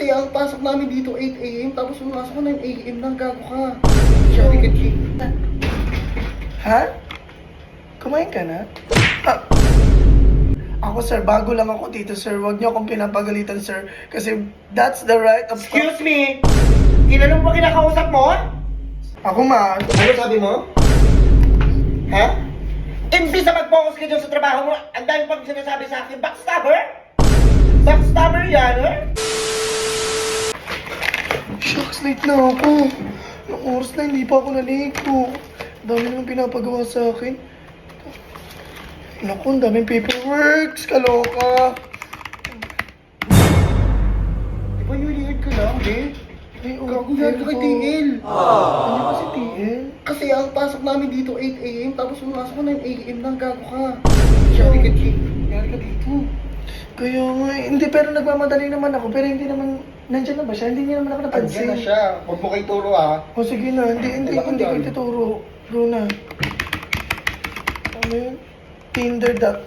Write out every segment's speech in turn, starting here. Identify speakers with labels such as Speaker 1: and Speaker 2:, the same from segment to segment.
Speaker 1: Kasi ang pasok namin dito 8 AM, tapos pumasok ko 9 AM lang, gago ka. Sorry ka, Chief.
Speaker 2: Ha? Kumain ka na? Ah. Ako sir, bago lang ako dito sir. Huwag niyo akong pinapagalitan sir. Kasi that's the right of...
Speaker 3: Excuse me! Kinanong ba kinakausap mo?
Speaker 2: Ako ma.
Speaker 3: Ano sabi mo? Ha? Imbis na mag-focus ka dyan sa trabaho mo, ang dami pang sinasabi sa akin, backstabber? Backstabber yan, eh?
Speaker 2: Shucks, late na ako. Anong oras na, hindi pa ako naligo. Dami naman pinapagawa sa akin. Naku, ang daming paperworks. Kaloka.
Speaker 1: Di ba newly heard ka lang, eh?
Speaker 2: Ay,
Speaker 1: Gago yan ka kay TL.
Speaker 2: Ano ba si TL?
Speaker 1: Kasi ang pasok namin dito 8 AM, tapos pumasok ko 9 AM lang, gago ka. Sorry ka, Chief. Nangyari ka dito.
Speaker 2: Kaya nga, hindi, pero nagmamadali naman ako. Pero hindi naman, nandyan na ba siya? Hindi niya naman ako napansin.
Speaker 1: Andiyan na siya. Huwag mo kay turo, ah.
Speaker 2: O sige na, hindi ko ituturo. Luna. Ano yun?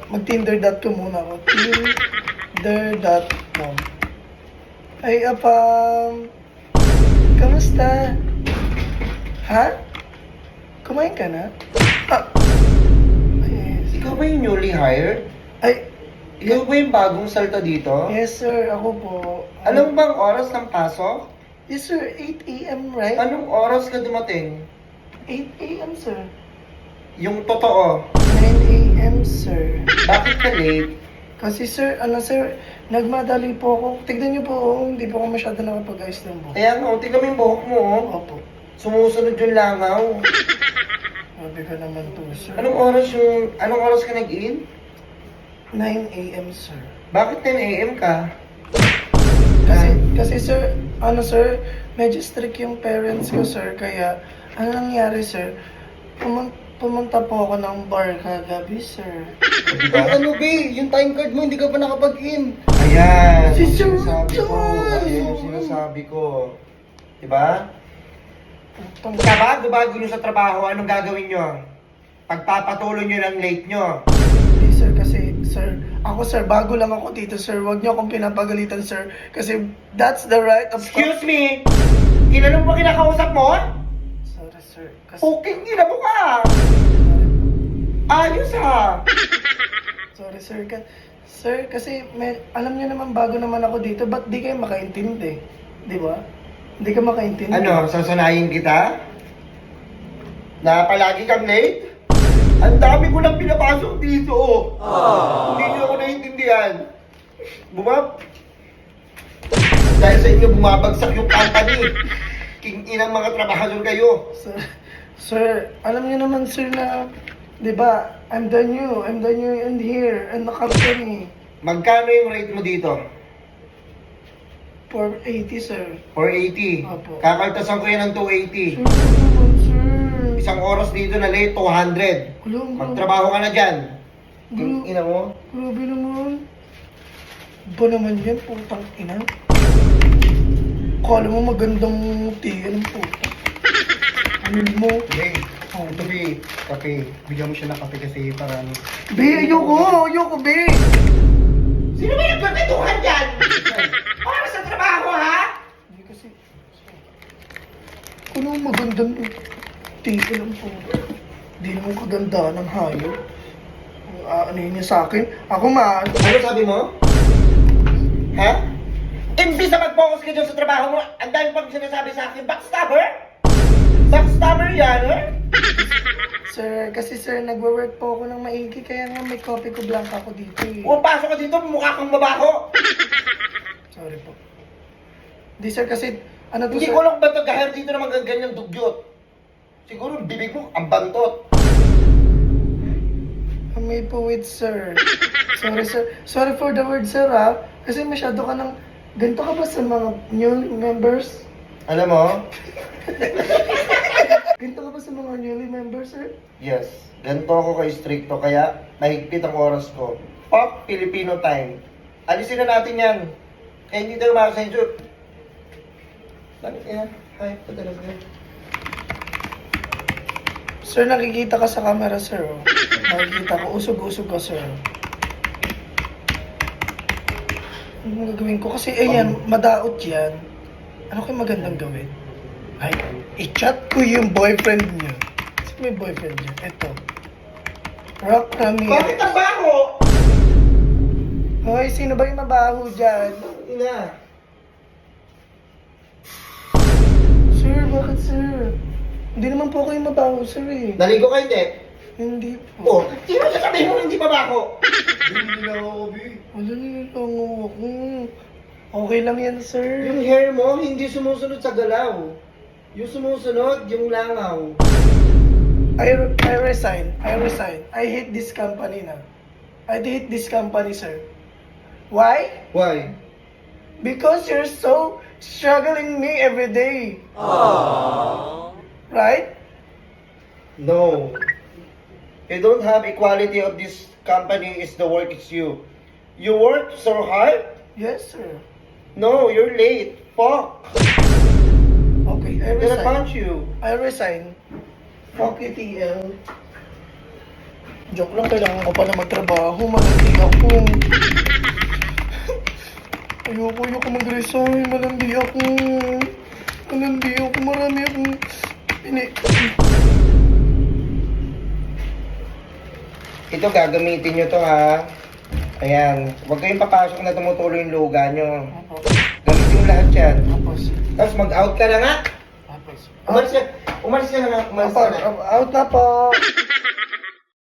Speaker 2: Mag-tinder.com muna ako. Tinder.com. Ay, Apam. Kamusta? Ha? Kumain ka na? Ah. Yes.
Speaker 3: Ikaw ba yung newly hired?
Speaker 2: Ay,
Speaker 3: Ikaw ba yung bagong salta dito?
Speaker 2: yes sir, ako po.
Speaker 3: Alam bang oras ng pasok?
Speaker 2: Yes sir, 8 AM, right?
Speaker 3: Anong oras ka dumating?
Speaker 2: 8 AM, sir.
Speaker 3: Yung totoo.
Speaker 2: 9 AM, sir.
Speaker 3: Bakit ka late?
Speaker 2: Kasi sir, nagmadali po ako. Tignan niyo po, hindi po ako masyado nakapag-ayos ng buhok.
Speaker 3: Kaya nga, tingnan mo yung buhok mo, oh.
Speaker 2: Opo.
Speaker 3: Sumusunod yung langaw.
Speaker 2: Sabi ka naman to, sir.
Speaker 3: Anong oras ka nag-in?
Speaker 2: 9 AM, sir.
Speaker 3: Bakit 10 AM ka?
Speaker 2: Kasi sir, medyo strict yung parents ko, sir. Kaya, ano nangyari, sir? Pumunta po ako ng bar kagabi, sir.
Speaker 1: Ay, ano, be? Yung time card mo, hindi ka pa nakapag-in.
Speaker 3: Ayan!
Speaker 2: Si Sir
Speaker 3: Sinasabi ko.
Speaker 2: John!
Speaker 3: Ayan yung sinasabi ko. Diba?
Speaker 2: Putang-
Speaker 3: Sa bago-bago nyo sa trabaho, anong gagawin nyo? Pagpapatuloy nyo ng late nyo.
Speaker 2: Hindi, sir, kasi, sir, bago lang ako dito, sir. Huwag niyo akong pinapagalitan, sir. Kasi that's the right of...
Speaker 3: Excuse me! Kinanong ba kinakausap mo?
Speaker 2: Sorry, sir. Kasi,
Speaker 3: Puking ina mo ka! Ayos ha!
Speaker 2: sorry, sir. Sir, kasi alam niyo naman bago naman ako dito, ba't di kayo makaintindi? Di ba? Hindi ka makaintindi.
Speaker 3: Ano, sasanayin kita? Na palagi kang late? Ang dami ko nang pinapasok dito, oh. Hindi niyo ako naiintindihan. Dahil sa inyo bumabagsak yung company. King inang mga trabahador kayo.
Speaker 2: Sir, alam niyo naman, sir, na, di ba, I'm the new in here, in the company.
Speaker 3: Magkano yung rate mo dito?
Speaker 2: 480, sir.
Speaker 3: 480.
Speaker 2: Opo.
Speaker 3: Kakaltasan ko yan ng 280.
Speaker 2: Sir, naman, sir.
Speaker 3: Isang oras dito na late, 200.
Speaker 2: Hello,
Speaker 3: Magtrabaho ka na dyan. King
Speaker 2: Bro.
Speaker 3: ina mo.
Speaker 2: Grabe naman. Ba naman yan, putang ina? Kala mo magandang tiyan, puta. Ano mo?
Speaker 1: Be, Be, kape. Bigyan mo siya ng kape kasi para ano.
Speaker 2: Be, ayoko, be!
Speaker 3: Sino ba yung pagkatuhan dyan? Para sa trabaho, ha?
Speaker 2: Hindi kasi... Ano magandang tiyan ang puta? Hindi naman kaganda ng hayop. Ano yun niya sa akin? Ako man.
Speaker 3: Ano sabi mo? Ha? Imbis na mag-focus ka dyan sa trabaho mo, ang dami pang sinasabi sa akin, backstabber? Backstabber yan, eh?
Speaker 2: Sir, kasi sir, nagwo-work po ako ng maigi, kaya nga may copy ko blank ako dito eh.
Speaker 3: Pumapasok ka dito, mukha kang mabaho.
Speaker 2: Sorry po. Di sir, kasi ano to
Speaker 3: Hindi
Speaker 2: sir?
Speaker 3: ko lang ba nag-hire dito naman ganyang dugyot? Siguro bibig mo, ang bantot.
Speaker 2: May puwit sir. Sorry sir. Sorry for the word sir ha. Kasi masyado ka ng... Ganito ka ba sa mga new members?
Speaker 3: Alam mo?
Speaker 2: Ganito ka ba sa mga newly members sir?
Speaker 3: Yes. Ganito ako ka-stricto, kaya mahigpit ang oras ko. Pop, Filipino time. Alisin na natin yan. Kaya hindi tayo makasensure. Bakit yan? Hi, padalas ka.
Speaker 2: Sir, nakikita ka sa camera sir. Oh. Nakikita ko. Usog-usog ka sir. Ano gagawin ko? Kasi ayan, madaot yan. Ano kayo magandang gawin? Ay, i-chat ko yung boyfriend niya. Sino may boyfriend niya? Eto. Rock Ramirez.
Speaker 3: Bakit ang baho?
Speaker 2: Hoy, sino ba yung mabaho dyan?
Speaker 3: Ina.
Speaker 2: Sir, bakit sir? Hindi naman po ako yung mabaho, sir eh.
Speaker 3: Naligo ka hindi?
Speaker 2: Hindi po.
Speaker 3: Oh, sino sasabihin mo hindi mabaho?
Speaker 1: Hindi na ako, B.
Speaker 2: Wala nilang ako. Okay lang yan, sir.
Speaker 3: Yung hair mo hindi sumusunod sa galaw. Yung sumusunod, yung langaw.
Speaker 2: I resign. I resign. I hate this company na. I hate this company, sir. Why?
Speaker 3: Why?
Speaker 2: Because you're so struggling me every day. Right?
Speaker 3: No. You don't have equality of this company is the work is you. You work so hard?
Speaker 2: Yes, sir.
Speaker 3: No, you're late. Fuck.
Speaker 2: Okay, I
Speaker 3: I'm gonna
Speaker 2: resign.
Speaker 3: punch you.
Speaker 2: I resign. Fuck you, TL. Joke lang, kailangan ko pala magtrabaho. Malandi ako. Ayoko mag-resign. Malandi ako. Malandi ako. Marami akong
Speaker 3: Ito gagamitin nyo to ha. Ayan. Huwag kayong papasok na tumutuloy yung luga nyo. Gamitin mo lahat yan.
Speaker 2: Tapos.
Speaker 3: Tapos mag-out ka na nga.
Speaker 2: Tapos.
Speaker 3: Umalis ka na nga. Umalis ka na.
Speaker 2: Out na po.